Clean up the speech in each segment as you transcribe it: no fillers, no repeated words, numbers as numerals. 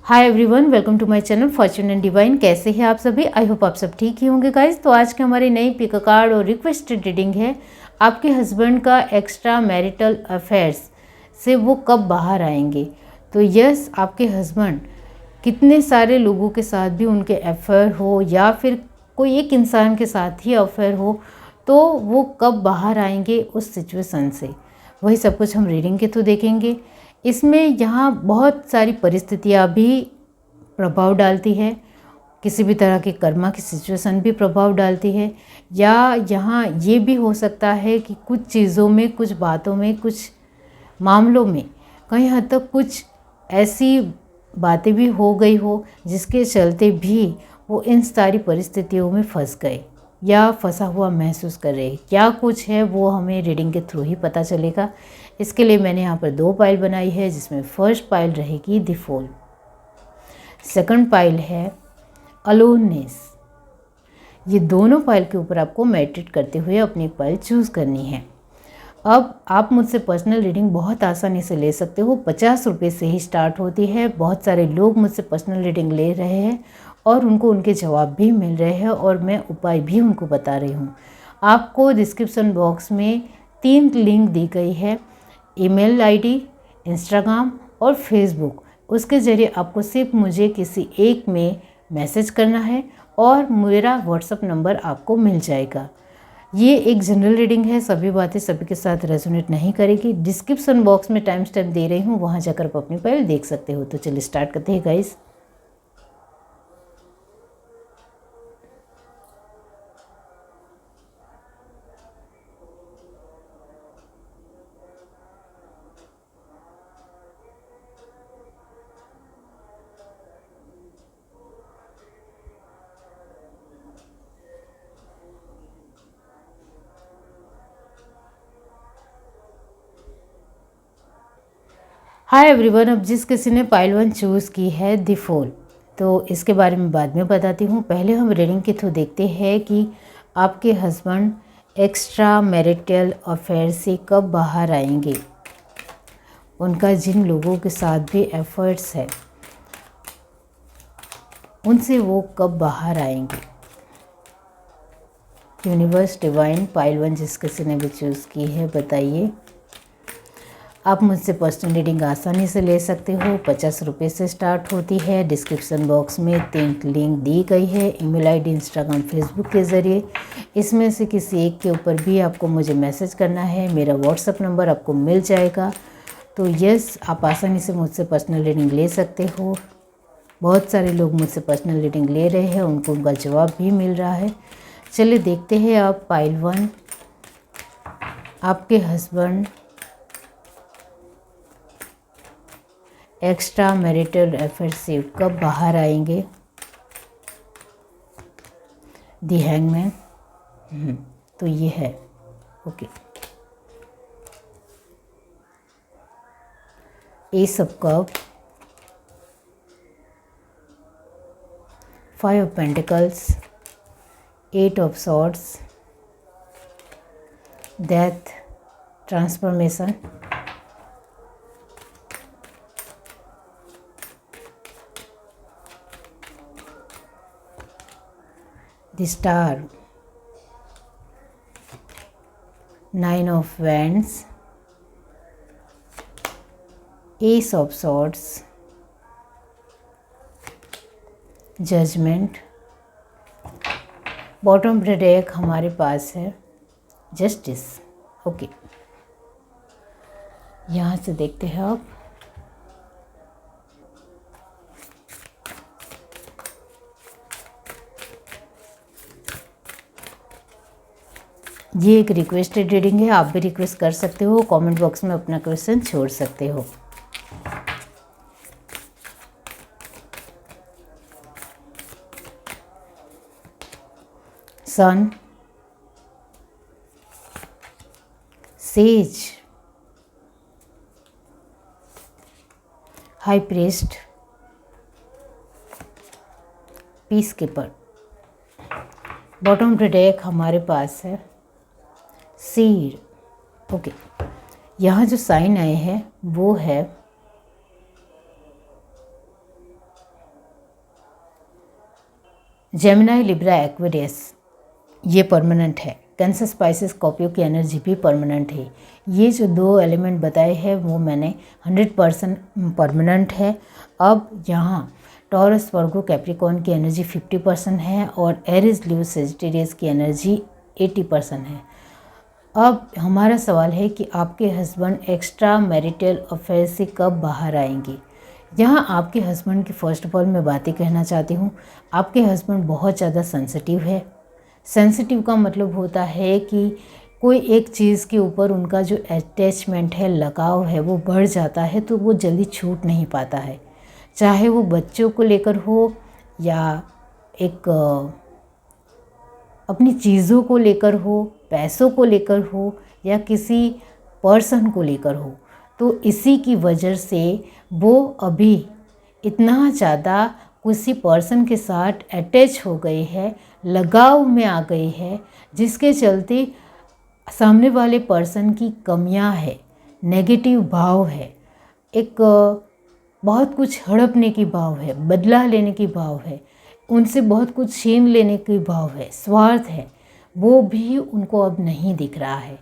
Hi everyone, welcome to my channel fortune and divine. कैसे हैं आप सभी? आई होप आप सब ठीक ही होंगे गाइस। तो आज के हमारी नई पिक कार्ड और रिक्वेस्टेड रीडिंग है आपके हस्बैंड का एक्स्ट्रा मैरिटल अफेयर्स से वो कब बाहर आएंगे। तो यस, आपके हस्बैंड कितने सारे लोगों के साथ भी उनके अफेयर हो या फिर कोई एक इंसान के साथ ही अफेयर हो, तो वो कब बाहर आएंगे उस सिचुएशन से, वही सब कुछ हम रीडिंग के थ्रू देखेंगे। इसमें यहाँ बहुत सारी परिस्थितियाँ भी प्रभाव डालती है, किसी भी तरह के कर्मा की सिचुएशन भी प्रभाव डालती है, या यहाँ ये भी हो सकता है कि कुछ चीज़ों में, कुछ बातों में, कुछ मामलों में कहीं हद तक कुछ ऐसी बातें भी हो गई हो जिसके चलते भी वो इन सारी परिस्थितियों में फंस गए या फंसा हुआ महसूस कर रहे। क्या कुछ है वो हमें रीडिंग के थ्रू ही पता चलेगा। इसके लिए मैंने यहाँ पर 2 पाइल बनाई है, जिसमें फर्स्ट पाइल रहेगी द फूल, सेकंड पाइल है अलोननेस। ये दोनों पाइल के ऊपर आपको मेडिटेट करते हुए अपनी पाइल चूज़ करनी है। अब आप मुझसे पर्सनल रीडिंग बहुत आसानी से ले सकते हो। 50 रुपये से ही स्टार्ट होती है। बहुत सारे लोग मुझसे पर्सनल रीडिंग ले रहे हैं और उनको उनके जवाब भी मिल रहे हैं और मैं उपाय भी उनको बता रही हूँ। आपको डिस्क्रिप्शन बॉक्स में 3 लिंक दी गई है, ईमेल आईडी, इंस्टाग्राम और फेसबुक। उसके ज़रिए आपको सिर्फ मुझे किसी एक में मैसेज करना है और मेरा व्हाट्सअप नंबर आपको मिल जाएगा। ये एक जनरल रीडिंग है, सभी बातें सभी के साथ रेजोनेट नहीं करेगी। डिस्क्रिप्शन बॉक्स में टाइम स्टैम्प दे रही हूँ, वहाँ जाकर आप अपनी फाइल देख सकते हो। तो चलिए स्टार्ट करते हैं गाइस। हाय एवरीवन, अब जिस किसी ने पाइल 1 चूज़ की है द फूल, तो इसके बारे में बाद में बताती हूँ। पहले हम रीडिंग के थ्रू देखते हैं कि आपके हस्बैंड एक्स्ट्रा मैरिटल अफेयर से कब बाहर आएंगे। उनका जिन लोगों के साथ भी एफर्ट्स है उनसे वो कब बाहर आएंगे। यूनिवर्स, डिवाइन, पाइल 1 जिस किसी ने भी चूज़ की है बताइए। आप मुझसे पर्सनल रीडिंग आसानी से ले सकते हो। 50 रुपये से स्टार्ट होती है। डिस्क्रिप्शन बॉक्स में 3 लिंक दी गई है, ईमेल आईडी, इंस्टाग्राम, फेसबुक के ज़रिए। इसमें से किसी एक के ऊपर भी आपको मुझे मैसेज करना है। मेरा व्हाट्सअप नंबर आपको मिल जाएगा। तो यस, आप आसानी से मुझसे पर्सनल रीडिंग ले सकते हो। बहुत सारे लोग मुझसे पर्सनल रीडिंग ले रहे हैं, उनको उनका जवाब भी मिल रहा है। चलिए देखते हैं आप पाइल 1, आपके हस्बैंड एक्स्ट्रा मैरिटल अफेयर से कब बाहर आएंगे। दी हैंगमैन, तो ये है। Okay, S of cup, 5 of pentacles, 8 of swords, death, transformation, the star, 9 of wands, ace of swords, judgment। Bottom deck हमारे पास है जस्टिस। ओके, यहाँ से देखते हैं आप। ये एक रिक्वेस्टेड रीडिंग है, आप भी रिक्वेस्ट कर सकते हो। कमेंट बॉक्स में अपना क्वेश्चन छोड़ सकते हो। Sun, sage, high priest, peace keeper. Bottom deck हमारे पास है सीड। ओके, यहाँ जो साइन आए हैं वो है जेमिनी, लिब्रा, एक्वेरियस ये परमानेंट है। कैंसर, स्पाइसेस, स्कॉर्पियो की एनर्जी भी परमानेंट है। ये जो 2 एलिमेंट बताए हैं वो मैंने 100% परमानेंट है। अब यहाँ टॉरस, वर्गो, कैप्रिकॉर्न की एनर्जी 50% है और एरीज, लियो, सेजिटेरियस की एनर्जी 80% है। अब हमारा सवाल है कि आपके हस्बैंड एक्स्ट्रा मैरिटल अफेयर से कब बाहर आएंगे। यहाँ आपके हस्बैंड की फर्स्ट ऑफ ऑल मैं बातें कहना चाहती हूँ। आपके हस्बैंड बहुत ज़्यादा सेंसिटिव है। सेंसिटिव का मतलब होता है कि कोई एक चीज़ के ऊपर उनका जो अटैचमेंट है, लगाव है, वो बढ़ जाता है तो वो जल्दी छूट नहीं पाता है। चाहे वो बच्चों को लेकर हो या एक अपनी चीज़ों को लेकर हो, पैसों को लेकर हो या किसी पर्सन को लेकर हो। तो इसी की वजह से वो अभी इतना ज़्यादा किसी पर्सन के साथ अटैच हो गए हैं, लगाव में आ गए हैं, जिसके चलते सामने वाले पर्सन की कमियां है, नेगेटिव भाव है, एक बहुत कुछ हड़पने की भाव है, बदला लेने की भाव है, उनसे बहुत कुछ छीन लेने की भाव है, स्वार्थ है, वो भी उनको अब नहीं दिख रहा है।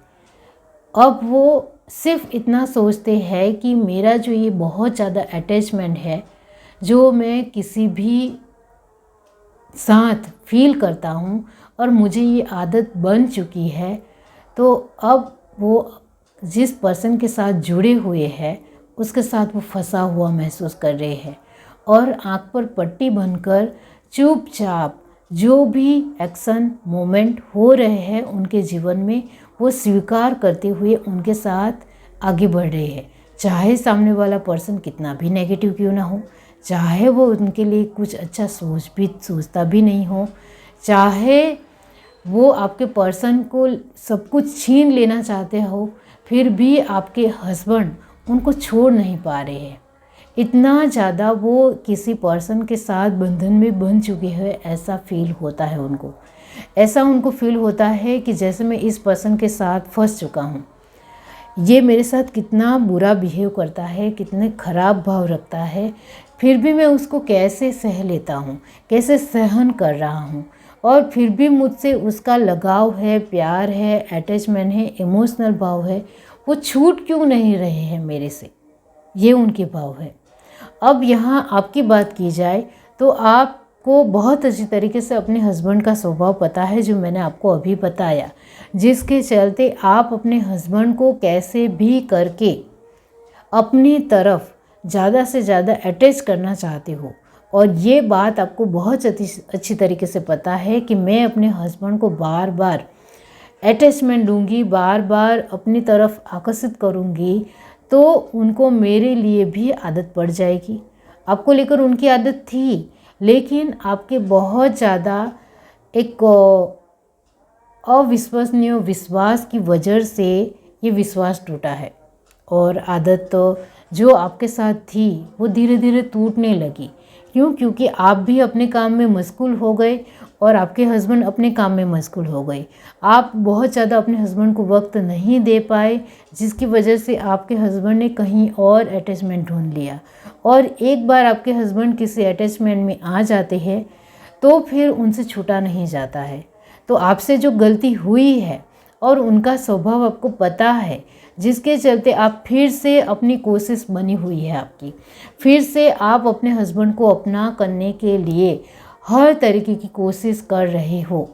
अब वो सिर्फ इतना सोचते हैं कि मेरा जो ये बहुत ज़्यादा अटैचमेंट है, जो मैं किसी भी साथ फील करता हूँ और मुझे ये आदत बन चुकी है, तो अब वो जिस पर्सन के साथ जुड़े हुए हैं उसके साथ वो फंसा हुआ महसूस कर रहे हैं और आँख पर पट्टी बनकर चुपचाप जो भी एक्शन मोमेंट हो रहे हैं उनके जीवन में वो स्वीकार करते हुए उनके साथ आगे बढ़ रहे हैं। चाहे सामने वाला पर्सन कितना भी नेगेटिव क्यों ना हो, चाहे वो उनके लिए कुछ अच्छा सोचता भी नहीं हो, चाहे वो आपके पर्सन को सब कुछ छीन लेना चाहते हो, फिर भी आपके हस्बैंड उनको छोड़ नहीं पा रहे हैं। इतना ज़्यादा वो किसी पर्सन के साथ बंधन में बन चुके हैं, ऐसा फील होता है उनको। ऐसा उनको फील होता है कि जैसे मैं इस पर्सन के साथ फंस चुका हूँ, ये मेरे साथ कितना बुरा बिहेव करता है, कितने ख़राब भाव रखता है, फिर भी मैं उसको कैसे सह लेता हूँ, कैसे सहन कर रहा हूँ, और फिर भी मुझसे उसका लगाव है, प्यार है, अटैचमेंट है, इमोशनल भाव है, वो छूट क्यों नहीं रहे हैं मेरे से, ये उनके भाव है। अब यहाँ आपकी बात की जाए तो आपको बहुत अच्छी तरीके से अपने हस्बैंड का स्वभाव पता है, जो मैंने आपको अभी बताया, जिसके चलते आप अपने हस्बैंड को कैसे भी करके अपनी तरफ ज़्यादा से ज़्यादा अटैच करना चाहते हो। और ये बात आपको बहुत अच्छी तरीके से पता है कि मैं अपने हस्बैंड को बार बार अटैचमेंट दूंगी, बार बार अपनी तरफ आकर्षित करूंगी, तो उनको मेरे लिए भी आदत पड़ जाएगी। आपको लेकर उनकी आदत थी, लेकिन आपके बहुत ज़्यादा एक अविश्वसनीय विश्वास की वजह से ये विश्वास टूटा है और आदत तो जो आपके साथ थी वो धीरे धीरे टूटने लगी। क्यों? क्योंकि आप भी अपने काम में मशगूल हो गए और आपके हस्बैंड अपने काम में मशगूल हो गए। आप बहुत ज़्यादा अपने हस्बैंड को वक्त नहीं दे पाए, जिसकी वजह से आपके हस्बैंड ने कहीं और अटैचमेंट ढूंढ लिया। और एक बार आपके हस्बैंड किसी अटैचमेंट में आ जाते हैं तो फिर उनसे छूटा नहीं जाता है। तो आपसे जो गलती हुई है और उनका स्वभाव आपको पता है, जिसके चलते आप फिर से अपनी कोशिश बनी हुई है आपकी, फिर से आप अपने हस्बैंड को अपना करने के लिए हर तरीके की कोशिश कर रहे हो,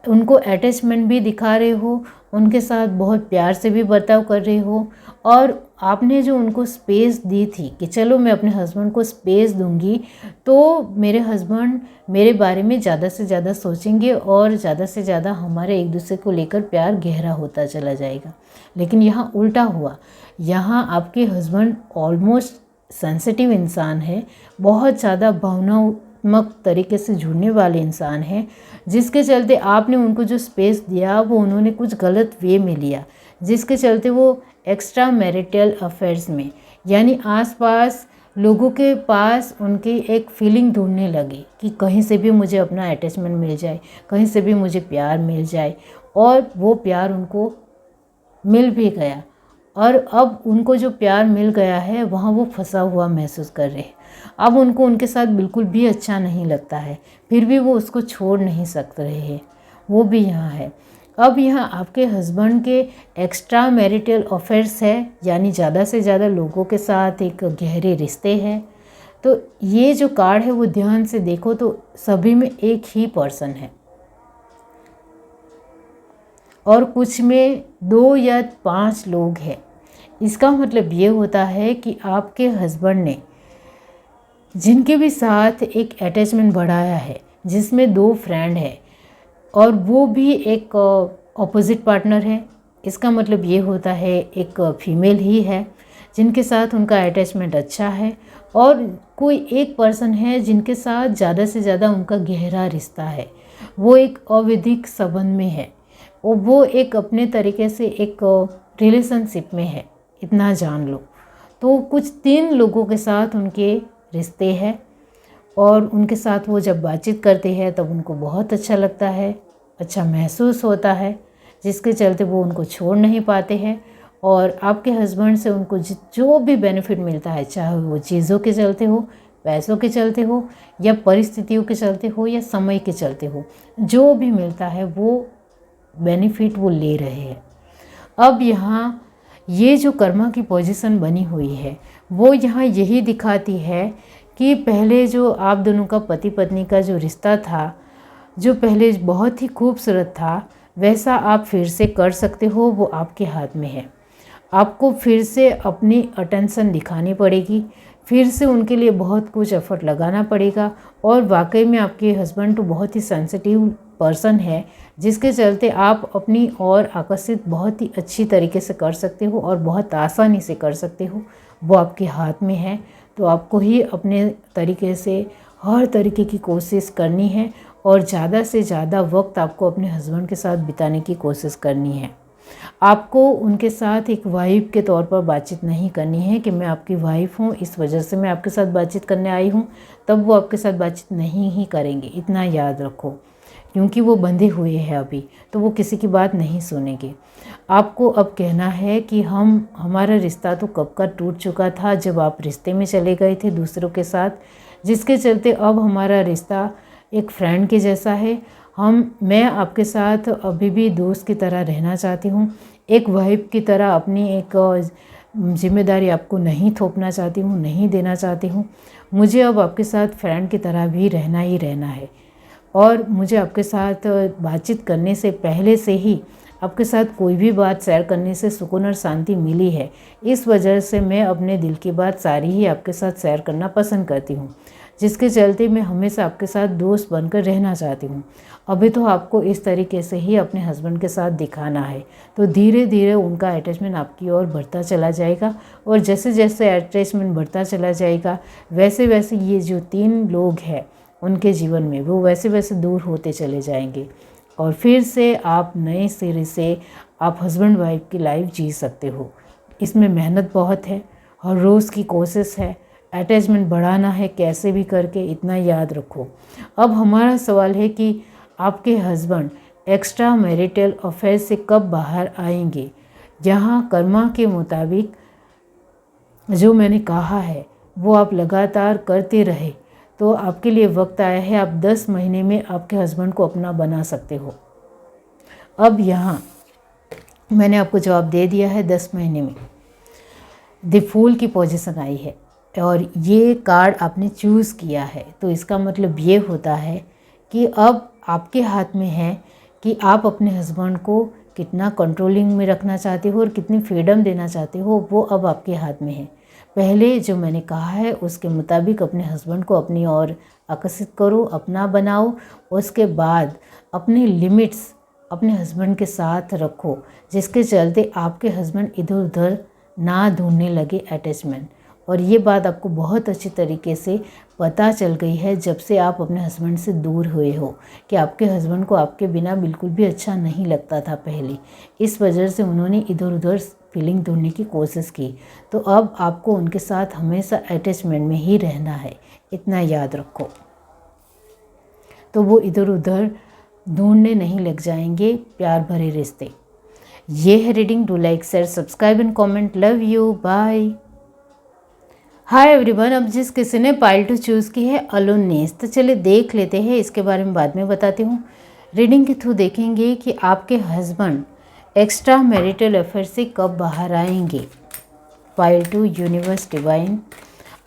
उनको अटैचमेंट भी दिखा रहे हो, उनके साथ बहुत प्यार से भी बर्ताव कर रहे हो। और आपने जो उनको स्पेस दी थी कि चलो मैं अपने हस्बैंड को स्पेस दूंगी तो मेरे हस्बैंड मेरे बारे में ज़्यादा से ज़्यादा सोचेंगे और ज़्यादा से ज़्यादा हमारे एक दूसरे को लेकर प्यार गहरा होता चला जाएगा। लेकिन यहाँ उल्टा हुआ। यहाँ आपके हस्बैंड ऑलमोस्ट सेंसिटिव इंसान है, बहुत ज़्यादा भावनात्मक तरीके से जुड़ने वाले इंसान हैं, जिसके चलते आपने उनको जो स्पेस दिया वो उन्होंने कुछ गलत वे में लिया, जिसके चलते वो एक्स्ट्रा मैरिटल अफेयर्स में यानी आसपास लोगों के पास उनकी एक फीलिंग ढूंढने लगे कि कहीं से भी मुझे अपना अटैचमेंट मिल जाए, कहीं से भी मुझे प्यार मिल जाए। और वो प्यार उनको मिल भी गया और अब उनको जो प्यार मिल गया है वहाँ वो फंसा हुआ महसूस कर रहे हैं। अब उनको उनके साथ बिल्कुल भी अच्छा नहीं लगता है, फिर भी वो उसको छोड़ नहीं सक रहे हैं, वो भी यहाँ है। अब यहाँ आपके हस्बैंड के एक्स्ट्रा मैरिटल अफेयर्स है, यानी ज़्यादा से ज़्यादा लोगों के साथ एक गहरे रिश्ते हैं। तो ये जो कार्ड है वो ध्यान से देखो तो सभी में एक ही पर्सन है और कुछ में 2 या 5 लोग हैं। इसका मतलब ये होता है कि आपके हस्बैंड ने जिनके भी साथ एक अटैचमेंट बढ़ाया है, जिसमें 2 फ्रेंड है और वो भी एक ऑपोजिट पार्टनर है। इसका मतलब ये होता है एक फीमेल ही है जिनके साथ उनका अटैचमेंट अच्छा है, और कोई एक पर्सन है जिनके साथ ज़्यादा से ज़्यादा उनका गहरा रिश्ता है, वो एक अवैधिक संबंध में है, और वो एक अपने तरीके से एक रिलेशनशिप में है, इतना जान लो। तो कुछ 3 लोगों के साथ उनके रिश्ते हैं और उनके साथ वो जब बातचीत करते हैं तब उनको बहुत अच्छा लगता है, अच्छा महसूस होता है, जिसके चलते वो उनको छोड़ नहीं पाते हैं। और आपके हस्बैंड से उनको जो भी बेनिफिट मिलता है, चाहे वो चीज़ों के चलते हो, पैसों के चलते हो, या परिस्थितियों के चलते हो, या समय के चलते हो, जो भी मिलता है वो बेनिफिट वो ले रहे हैं। अब यहाँ ये जो कर्मा की पोजीशन बनी हुई है वो यहाँ यही दिखाती है कि पहले जो आप दोनों का पति पत्नी का जो रिश्ता था, जो पहले बहुत ही खूबसूरत था, वैसा आप फिर से कर सकते हो, वो आपके हाथ में है। आपको फिर से अपनी अटेंशन दिखानी पड़ेगी, फिर से उनके लिए बहुत कुछ एफर्ट लगाना पड़ेगा। और वाकई में आपके हस्बैंड तो बहुत ही सेंसिटिव पर्सन है, जिसके चलते आप अपनी ओर आकर्षित बहुत ही अच्छी तरीके से कर सकते हो और बहुत आसानी से कर सकते हो, वो आपके हाथ में है। तो आपको ही अपने तरीके से हर तरीके की कोशिश करनी है और ज़्यादा से ज़्यादा वक्त आपको अपने हस्बैंड के साथ बिताने की कोशिश करनी है। आपको उनके साथ एक वाइफ के तौर पर बातचीत नहीं करनी है कि मैं आपकी वाइफ हूँ, इस वजह से मैं आपके साथ बातचीत करने आई हूँ, तब वो आपके साथ बातचीत नहीं ही करेंगे, इतना याद रखो, क्योंकि वो बंधे हुए हैं अभी, तो वो किसी की बात नहीं सुनेंगे। आपको अब कहना है कि हमारा रिश्ता तो कब का टूट चुका था, जब आप रिश्ते में चले गए थे दूसरों के साथ, जिसके चलते अब हमारा रिश्ता एक फ्रेंड के जैसा है। मैं आपके साथ अभी भी दोस्त की तरह रहना चाहती हूँ, एक वाइफ की तरह अपनी एक जिम्मेदारी आपको नहीं थोपना चाहती हूँ, नहीं देना चाहती हूँ। मुझे अब आपके साथ फ्रेंड की तरह भी रहना ही रहना है, और मुझे आपके साथ बातचीत करने से पहले से ही आपके साथ कोई भी बात शेयर करने से सुकून और शांति मिली है। इस वजह से मैं अपने दिल की बात सारी ही आपके साथ शेयर करना पसंद करती हूँ, जिसके चलते मैं हमेशा आपके साथ दोस्त बनकर रहना चाहती हूँ। अभी तो आपको इस तरीके से ही अपने हस्बैंड के साथ दिखाना है, तो धीरे धीरे उनका अटैचमेंट आपकी ओर बढ़ता चला जाएगा, और जैसे जैसे अटैचमेंट बढ़ता चला जाएगा वैसे वैसे ये जो 3 लोग हैं उनके जीवन में वो वैसे वैसे दूर होते चले जाएंगे, और फिर से आप नए सिरे से आप हस्बैंड वाइफ की लाइफ जी सकते हो। इसमें मेहनत बहुत है और रोज़ की कोशिश है, अटैचमेंट बढ़ाना है कैसे भी करके, इतना याद रखो। अब हमारा सवाल है कि आपके हस्बैंड एक्स्ट्रा मैरिटल अफेयर से कब बाहर आएंगे। यहाँ कर्मा के मुताबिक जो मैंने कहा है वो आप लगातार करते रहे तो आपके लिए वक्त आया है, आप 10 महीने में आपके हस्बैंड को अपना बना सकते हो। अब यहाँ मैंने आपको जवाब दे दिया है, 10 महीने में द फूल की पोजीशन आई है और ये कार्ड आपने चूज़ किया है, तो इसका मतलब ये होता है कि अब आपके हाथ में है कि आप अपने हस्बैंड को कितना कंट्रोलिंग में रखना चाहते हो और कितनी फ्रीडम देना चाहते हो, वो अब आपके हाथ में है। पहले जो मैंने कहा है उसके मुताबिक अपने हस्बैंड को अपनी ओर आकर्षित करो, अपना बनाओ, उसके बाद अपने लिमिट्स अपने हस्बैंड के साथ रखो, जिसके चलते आपके हस्बैंड इधर उधर ना ढूंढने लगे अटैचमेंट। और ये बात आपको बहुत अच्छी तरीके से पता चल गई है जब से आप अपने हस्बैंड से दूर हुए हो, कि आपके हस्बैंड को आपके बिना बिल्कुल भी अच्छा नहीं लगता था पहले, इस वजह से उन्होंने इधर उधर फीलिंग ढूंढने की कोशिश की। तो अब आपको उनके साथ हमेशा अटैचमेंट में ही रहना है, इतना याद रखो। तो वो इधर उधर ढूंढने नहीं लग जाएंगे प्यार भरे रिश्ते। ये है reading. Do like, share, subscribe and comment. Love you, bye. Hi everyone. अब जिस किसी ने पाइल 2 चूज़ की है अलोननेस, तो चलिए देख लेते हैं, इसके बारे में बाद में बताती हूँ। रीडिंग के थ्रू देखेंगे कि आपके हस्बैंड एक्स्ट्रा मैरिटल अफेयर से कब बाहर आएंगे। Pile 2 universe divine.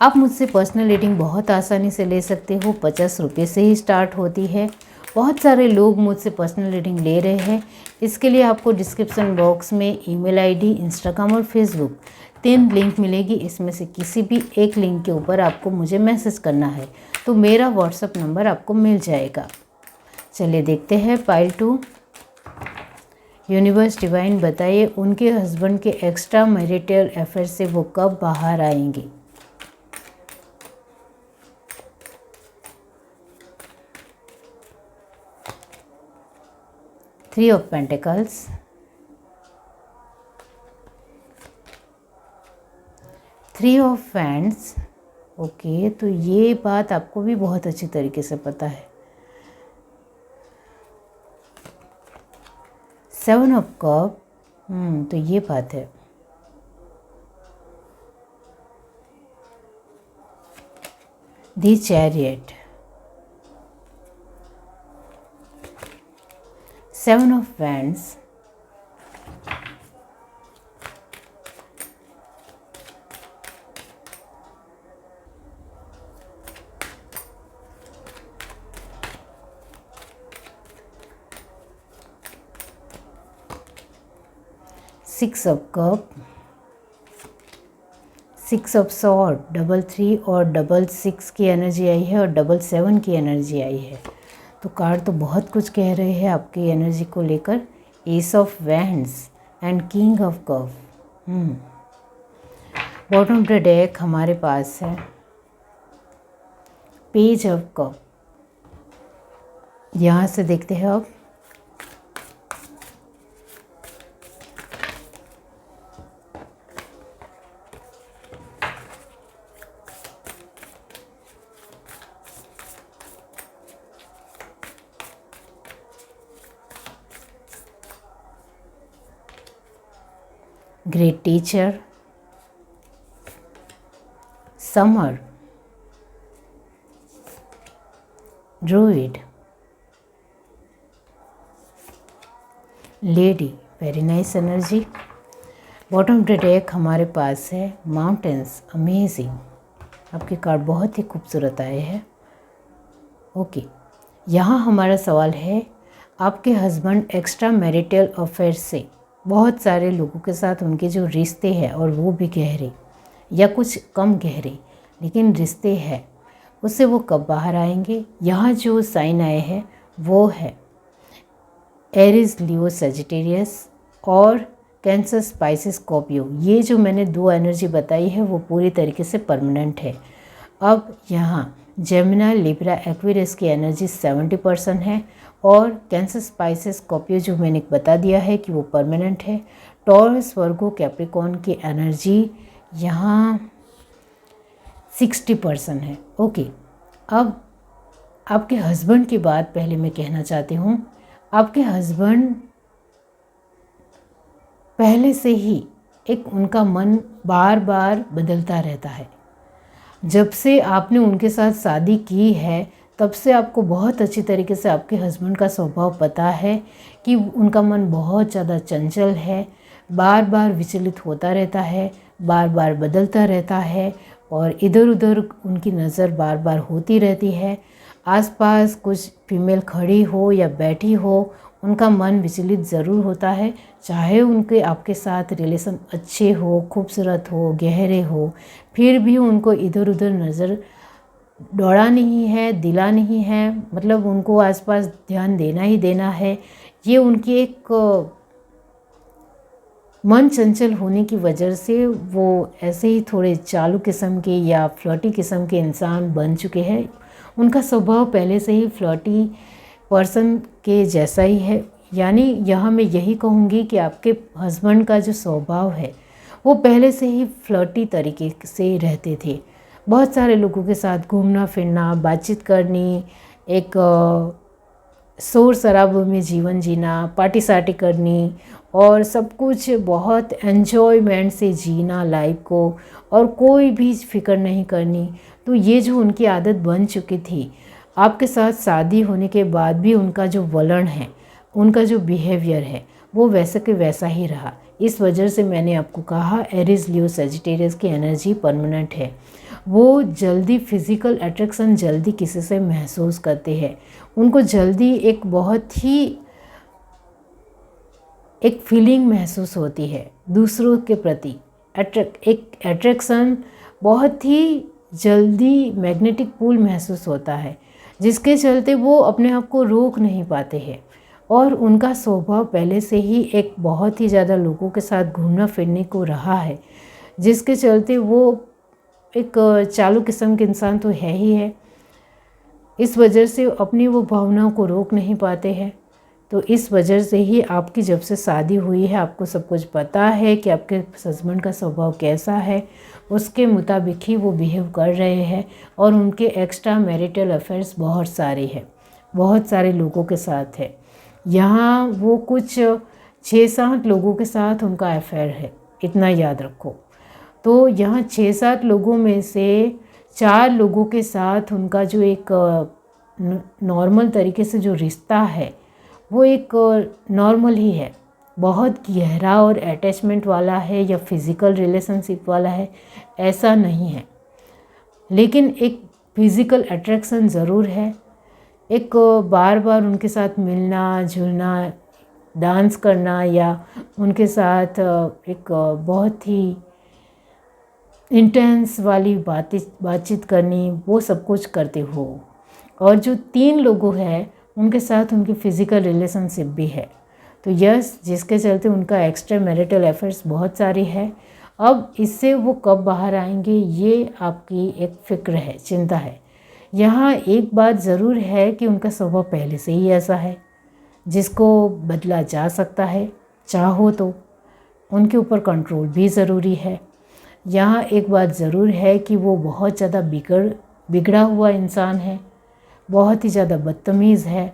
आप मुझसे पर्सनल रीडिंग बहुत आसानी से ले सकते हो। 50 रुपये से ही स्टार्ट होती है। बहुत सारे लोग मुझसे पर्सनल रीडिंग ले रहे हैं। इसके लिए आपको डिस्क्रिप्शन बॉक्स में ईमेल आईडी, इंस्टाग्राम और फेसबुक 3 लिंक मिलेगी। इसमें से किसी भी एक लिंक के ऊपर आपको मुझे मैसेज करना है, तो मेरा व्हाट्सएप नंबर आपको मिल जाएगा। चलिए देखते हैं। पाइल 2 यूनिवर्स डिवाइन, बताइए उनके हस्बैंड के एक्स्ट्रा मैरिटल अफेयर से वो कब बाहर आएंगे। Three of pentacles, three of wands. Okay, तो ये बात आपको भी बहुत अच्छी तरीके से पता है। 7 ऑफ कप, तो ये बात है। The chariot, 7 of wands, six of cup, 6 of sword, 3 और 6 की एनर्जी आई है और 7 की एनर्जी आई है। तो कार्ड तो बहुत कुछ कह रहे हैं आपकी एनर्जी को लेकर। S of wands and king of cup. Bottom of the deck हमारे पास है पेज ऑफ कप। यहाँ से देखते हैं अब great teacher, summer, druid, lady, very nice energy. Bottom of the deck हमारे पास है माउंटेन्स, अमेजिंग। आपके कार्ड बहुत ही खूबसूरत आए हैं। ओके, यहाँ हमारा सवाल है, आपके हस्बैंड एक्स्ट्रा मैरिटल अफेयर से बहुत सारे लोगों के साथ उनके जो रिश्ते हैं, और वो भी गहरे या कुछ कम गहरे लेकिन रिश्ते हैं, उससे वो कब बाहर आएंगे। यहाँ जो साइन आए हैं वो है एरीज, लियो, सजिटेरियस और कैंसर, स्पाइसिस, स्कॉर्पियो। ये जो मैंने 2 एनर्जी बताई है वो पूरी तरीके से परमानेंट है। अब यहाँ जेमिनी, लिब्रा, एक्वेरियस की एनर्जी 70% है और कैंसर, स्पाइसिस, स्कॉर्पियो जो मैंने बता दिया है कि वो परमानेंट है। टॉरस, वर्गो, कैप्रिकॉर्न की एनर्जी यहाँ 60% है। ओके, अब आपके हस्बैंड की बात पहले मैं कहना चाहती हूँ। आपके हस्बैंड पहले से ही एक उनका मन बार बार बदलता रहता है। जब से आपने उनके साथ शादी की है तब से आपको बहुत अच्छी तरीके से आपके हस्बैंड का स्वभाव पता है कि उनका मन बहुत ज़्यादा चंचल है, बार बार विचलित होता रहता है, बार बार बदलता रहता है और इधर उधर उनकी नज़र बार बार होती रहती है। आसपास कुछ फीमेल खड़ी हो या बैठी हो, उनका मन विचलित ज़रूर होता है। चाहे उनके आपके साथ रिलेशन अच्छे हो, खूबसूरत हो, गहरे हो, फिर भी उनको इधर उधर नज़र दौड़ा नहीं है, दिला नहीं है, मतलब उनको आसपास ध्यान देना ही देना है। ये उनकी एक मन चंचल होने की वजह से वो ऐसे ही थोड़े चालू किस्म के या फ्लर्टी किस्म के इंसान बन चुके हैं। उनका स्वभाव पहले से ही फ्लर्टी पर्सन के जैसा ही है। यानी यहाँ मैं यही कहूँगी कि आपके हस्बैंड का जो स्वभाव है वो पहले से ही फ्लर्टी तरीके से रहते थे। बहुत सारे लोगों के साथ घूमना फिरना, बातचीत करनी, एक शोर शराबों में जीवन जीना, पार्टी सार्टी करनी और सब कुछ बहुत एन्जॉयमेंट से जीना लाइफ को, और कोई भी फिक्र नहीं करनी। तो ये जो उनकी आदत बन चुकी थी, आपके साथ शादी होने के बाद भी उनका जो वलन है, उनका जो बिहेवियर है, वो वैसे के वैसा ही रहा। इस वजह से मैंने आपको कहा एरीज लियो सजिटेरियस की एनर्जी परमानेंट है। वो जल्दी फिज़िकल अट्रैक्शन जल्दी किसी से महसूस करते हैं। उनको जल्दी एक बहुत ही एक फीलिंग महसूस होती है दूसरों के प्रति, एक अट्रैक्शन बहुत ही जल्दी मैग्नेटिक पुल महसूस होता है, जिसके चलते वो अपने आप को रोक नहीं पाते हैं। और उनका स्वभाव पहले से ही एक बहुत ही ज़्यादा लोगों के साथ घूमना फिरने को रहा है, जिसके चलते वो एक चालू किस्म के इंसान तो है ही है। इस वजह से अपनी वो भावनाओं को रोक नहीं पाते हैं। तो इस वजह से ही आपकी जब से शादी हुई है, आपको सब कुछ पता है कि आपके हस्बैंड का स्वभाव कैसा है, उसके मुताबिक ही वो बिहेव कर रहे हैं। और उनके एक्स्ट्रा मैरिटल अफेयर्स बहुत सारे हैं, बहुत सारे लोगों के साथ है। यहाँ वो कुछ 6-7 लोगों के साथ उनका अफेयर है, इतना याद रखो। तो यहाँ 6-7 लोगों में से 4 लोगों के साथ उनका जो एक नॉर्मल तरीके से जो रिश्ता है, वो एक नॉर्मल ही है, बहुत गहरा और अटैचमेंट वाला है या फिज़िकल रिलेशनशिप वाला है, ऐसा नहीं है। लेकिन एक फिज़िकल अट्रैक्शन ज़रूर है। एक बार बार उनके साथ मिलना जुलना, डांस करना, या उनके साथ एक बहुत ही इंटेंस वाली बातचीत करनी, वो सब कुछ करते हो। और जो 3 लोगों हैं उनके साथ उनकी फ़िज़िकल रिलेशनशिप भी है। तो यस, जिसके चलते उनका एक्स्ट्रा मैरिटल अफेयर्स बहुत सारे हैं। अब इससे वो कब बाहर आएंगे, ये आपकी एक फ़िक्र है, चिंता है। यहाँ एक बात ज़रूर है कि उनका स्वभाव पहले से ही ऐसा है, जिसको बदला जा सकता है चाहो तो। उनके ऊपर कंट्रोल भी ज़रूरी है। यहाँ एक बात ज़रूर है कि वो बहुत ज़्यादा बिगड़ा हुआ इंसान है, बहुत ही ज़्यादा बदतमीज़ है,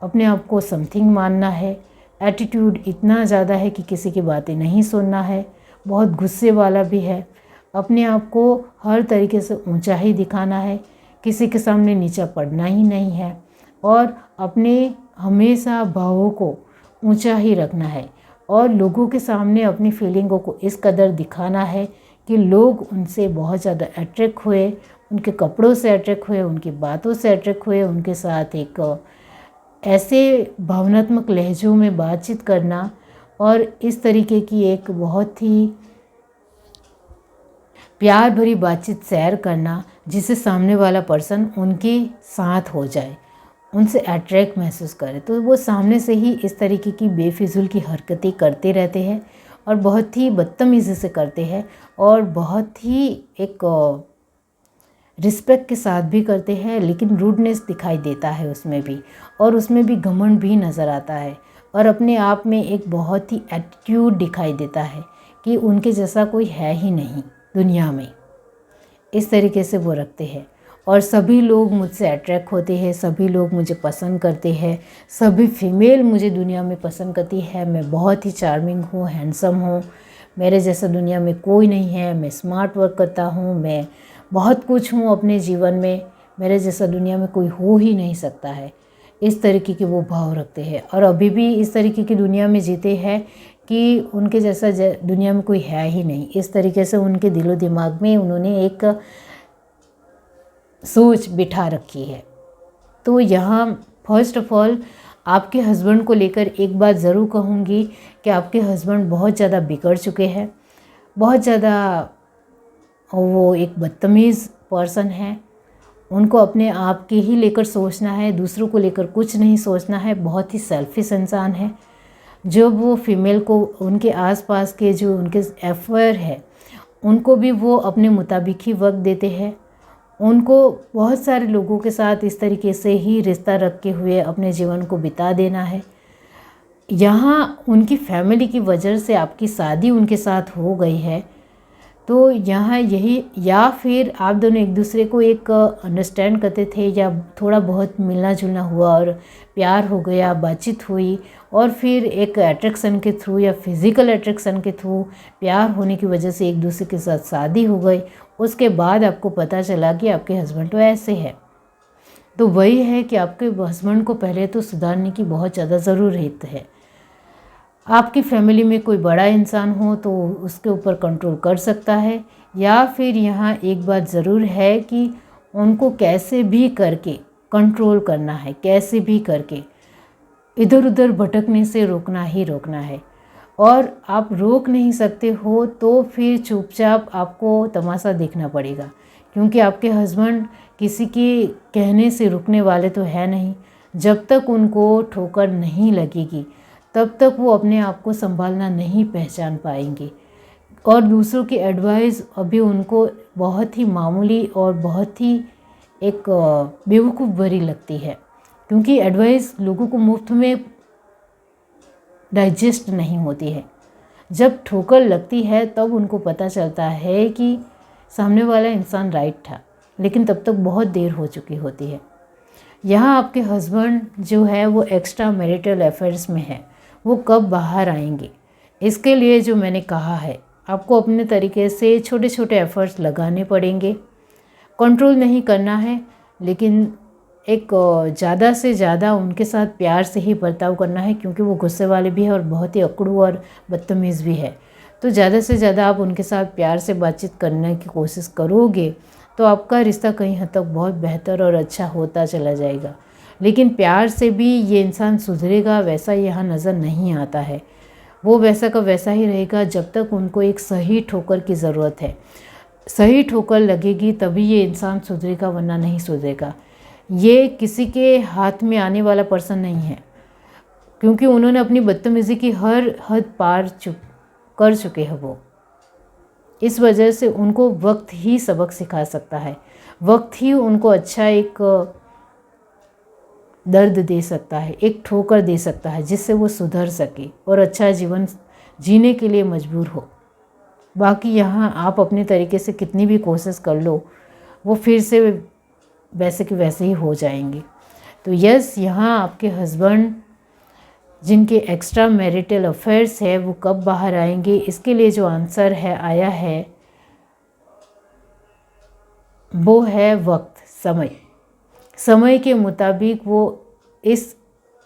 अपने आप को समथिंग मानना है, एटीट्यूड इतना ज़्यादा है कि किसी की बातें नहीं सुनना है, बहुत गुस्से वाला भी है, अपने आप को हर तरीके से ऊंचा ही दिखाना है, किसी के सामने नीचा पड़ना ही नहीं है, और अपने हमेशा भावों को ऊंचा ही रखना है, और लोगों के सामने अपनी फीलिंगों को इस कदर दिखाना है कि लोग उनसे बहुत ज़्यादा अट्रैक्ट हुए, उनके कपड़ों से अट्रैक्ट हुए, उनकी बातों से अट्रैक्ट हुए, उनके साथ एक ऐसे भावनात्मक लहजों में बातचीत करना, और इस तरीके की एक बहुत ही प्यार भरी बातचीत शेयर करना, जिससे सामने वाला पर्सन उनके साथ हो जाए, उनसे अट्रैक्ट महसूस करे। तो वो सामने से ही इस तरीके की बेफिजूल की हरकतें करते रहते हैं, और बहुत ही बदतमीज़ी से करते हैं, और बहुत ही एक रिस्पेक्ट के साथ भी करते हैं, लेकिन रूडनेस दिखाई देता है उसमें भी, और उसमें भी घमंड भी नज़र आता है, और अपने आप में एक बहुत ही एटीट्यूड दिखाई देता है कि उनके जैसा कोई है ही नहीं दुनिया में। इस तरीके से वो रखते हैं, और सभी लोग मुझसे अट्रैक्ट होते हैं, सभी लोग मुझे पसंद करते हैं, सभी फीमेल मुझे दुनिया में पसंद करती है। मैं बहुत ही चार्मिंग हूँ, हैंडसम हूँ, मेरे जैसा दुनिया में कोई नहीं है, मैं स्मार्ट वर्क करता हूँ, मैं बहुत कुछ हूँ अपने जीवन में, मेरे जैसा दुनिया में कोई हो ही नहीं सकता है। इस तरीके के वो भाव रखते हैं, और अभी भी इस तरीके की दुनिया में जीते हैं कि उनके जैसा दुनिया में कोई है ही नहीं। इस तरीके से उनके दिलो दिमाग में उन्होंने एक सोच बिठा रखी है। तो यहाँ फर्स्ट ऑफ ऑल आपके हस्बैंड को लेकर एक बात ज़रूर कहूँगी कि आपके हस्बैंड बहुत ज़्यादा बिगड़ चुके हैं, बहुत ज़्यादा वो एक बदतमीज़ पर्सन है। उनको अपने आप के ही लेकर सोचना है, दूसरों को लेकर कुछ नहीं सोचना है, बहुत ही सेल्फिश इंसान है। जब वो फीमेल को उनके आसपास के जो उनके अफेयर है, उनको भी वो अपने मुताबिक ही वक्त देते हैं। उनको बहुत सारे लोगों के साथ इस तरीके से ही रिश्ता रखे हुए अपने जीवन को बिता देना है। यहाँ उनकी फैमिली की वजह से आपकी शादी उनके साथ हो गई है, तो यहाँ यही, या फिर आप दोनों एक दूसरे को एक अंडरस्टैंड करते थे, या थोड़ा बहुत मिलना जुलना हुआ और प्यार हो गया, बातचीत हुई, और फिर एक अट्रैक्शन के थ्रू या फिज़िकल अट्रैक्शन के थ्रू प्यार होने की वजह से एक दूसरे के साथ शादी हो गई। उसके बाद आपको पता चला कि आपके हस्बैंड तो ऐसे है। तो वही है कि आपके हस्बैंड को पहले तो सुधारने की बहुत ज़्यादा ज़रूरत है। आपकी फैमिली में कोई बड़ा इंसान हो तो उसके ऊपर कंट्रोल कर सकता है, या फिर यहाँ एक बात ज़रूर है कि उनको कैसे भी करके कंट्रोल करना है, कैसे भी करके इधर उधर भटकने से रोकना ही रोकना है। और आप रोक नहीं सकते हो तो फिर चुपचाप आपको तमाशा देखना पड़ेगा, क्योंकि आपके हस्बैंड किसी के कहने से रुकने वाले तो है नहीं। जब तक उनको ठोकर नहीं लगेगी तब तक वो अपने आप को संभालना नहीं पहचान पाएंगे, और दूसरों की एडवाइस अभी उनको बहुत ही मामूली और बहुत ही एक बेवकूफ़ भरी लगती है, क्योंकि एडवाइस लोगों को मुफ्त में डाइजेस्ट नहीं होती है। जब ठोकर लगती है तब उनको पता चलता है कि सामने वाला इंसान राइट था, लेकिन तब तक बहुत देर हो चुकी होती है। यहाँ आपके हस्बैंड जो है वो एक्स्ट्रा मैरिटल अफेयर्स में है, वो कब बाहर आएंगे, इसके लिए जो मैंने कहा है, आपको अपने तरीके से छोटे छोटे एफर्ट्स लगाने पड़ेंगे। कंट्रोल नहीं करना है, लेकिन एक ज़्यादा से ज़्यादा उनके साथ प्यार से ही बर्ताव करना है, क्योंकि वो गुस्से वाले भी है और बहुत ही अकड़ू और बदतमीज़ भी है। तो ज़्यादा से ज़्यादा आप उनके साथ प्यार से बातचीत करने की कोशिश करोगे तो आपका रिश्ता कहीं हद तक बहुत बेहतर और अच्छा होता चला जाएगा। लेकिन प्यार से भी ये इंसान सुधरेगा वैसा यहाँ नज़र नहीं आता है। वो वैसा का वैसा ही रहेगा जब तक उनको एक सही ठोकर की ज़रूरत है। सही ठोकर लगेगी तभी ये इंसान सुधरेगा, वरना नहीं सुधरेगा। ये किसी के हाथ में आने वाला पर्सन नहीं है, क्योंकि उन्होंने अपनी बदतमीज़ी की हर हद पार कर चुके हैं वो। इस वजह से उनको वक्त ही सबक सिखा सकता है, वक्त ही उनको अच्छा एक दर्द दे सकता है, एक ठोकर दे सकता है, जिससे वो सुधर सके और अच्छा जीवन जीने के लिए मजबूर हो। बाकी यहाँ आप अपने तरीके से कितनी भी कोशिश कर लो, वो फिर से वैसे के वैसे ही हो जाएंगे। तो यस, यहाँ आपके हस्बैंड जिनके एक्स्ट्रा मैरिटल अफेयर्स है वो कब बाहर आएंगे, इसके लिए जो आंसर है आया है वो है वक्त, समय के मुताबिक वो इस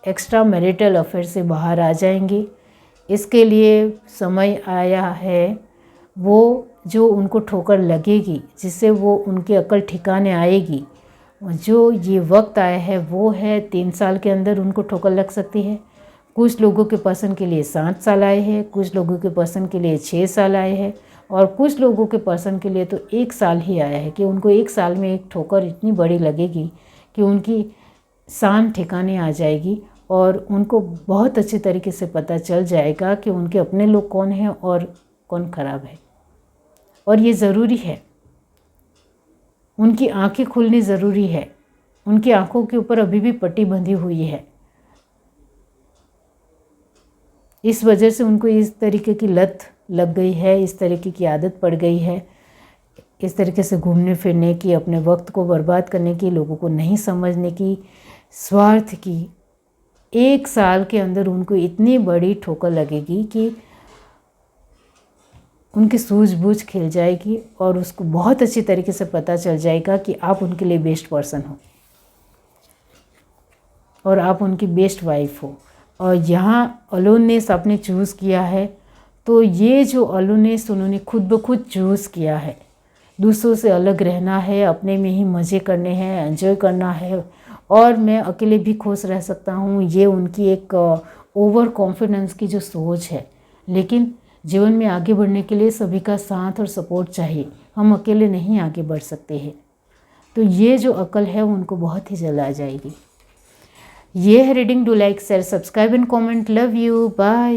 एक्स्ट्रा मैरिटल अफेयर से बाहर आ जाएंगे। इसके लिए समय आया है, वो जो उनको ठोकर लगेगी जिससे वो उनकी अकल ठिकाने आएगी, जो ये वक्त आया है वो है 3 साल के अंदर उनको ठोकर लग सकती है। कुछ लोगों के पर्सन के लिए 7 साल आए हैं, कुछ लोगों के पर्सन के लिए 6 साल आए हैं, और कुछ लोगों के पर्सन के लिए तो 1 साल ही आया है कि उनको 1 साल में एक ठोकर इतनी बड़ी लगेगी कि उनकी शान ठिकाने आ जाएगी और उनको बहुत अच्छे तरीके से पता चल जाएगा कि उनके अपने लोग कौन हैं और कौन खराब है। और ये ज़रूरी है, उनकी आंखें खुलनी ज़रूरी है। उनकी आंखों के ऊपर अभी भी पट्टी बंधी हुई है, इस वजह से उनको इस तरीके की लत लग गई है, इस तरीके की आदत पड़ गई है, इस तरीके से घूमने फिरने की, अपने वक्त को बर्बाद करने की, लोगों को नहीं समझने की, स्वार्थ की। 1 साल के अंदर उनको इतनी बड़ी ठोकर लगेगी कि उनकी सूझबूझ खिल जाएगी और उसको बहुत अच्छी तरीके से पता चल जाएगा कि आप उनके लिए बेस्ट पर्सन हो और आप उनकी बेस्ट वाइफ हो। और यहाँ अलोननेस आपने चूज़ किया है, तो ये जो अलोननेस उन्होंने खुद ब खुद चूज़ किया है, दूसरों से अलग रहना है, अपने में ही मज़े करने हैं, एंजॉय करना है, और मैं अकेले भी खुश रह सकता हूँ, ये उनकी एक ओवर कॉन्फिडेंस की जो सोच है। लेकिन जीवन में आगे बढ़ने के लिए सभी का साथ और सपोर्ट चाहिए, हम अकेले नहीं आगे बढ़ सकते हैं। तो ये जो अकल है उनको बहुत ही जल्द आ जाएगी। ये है reading. Do like, share, subscribe and comment. Love you, bye.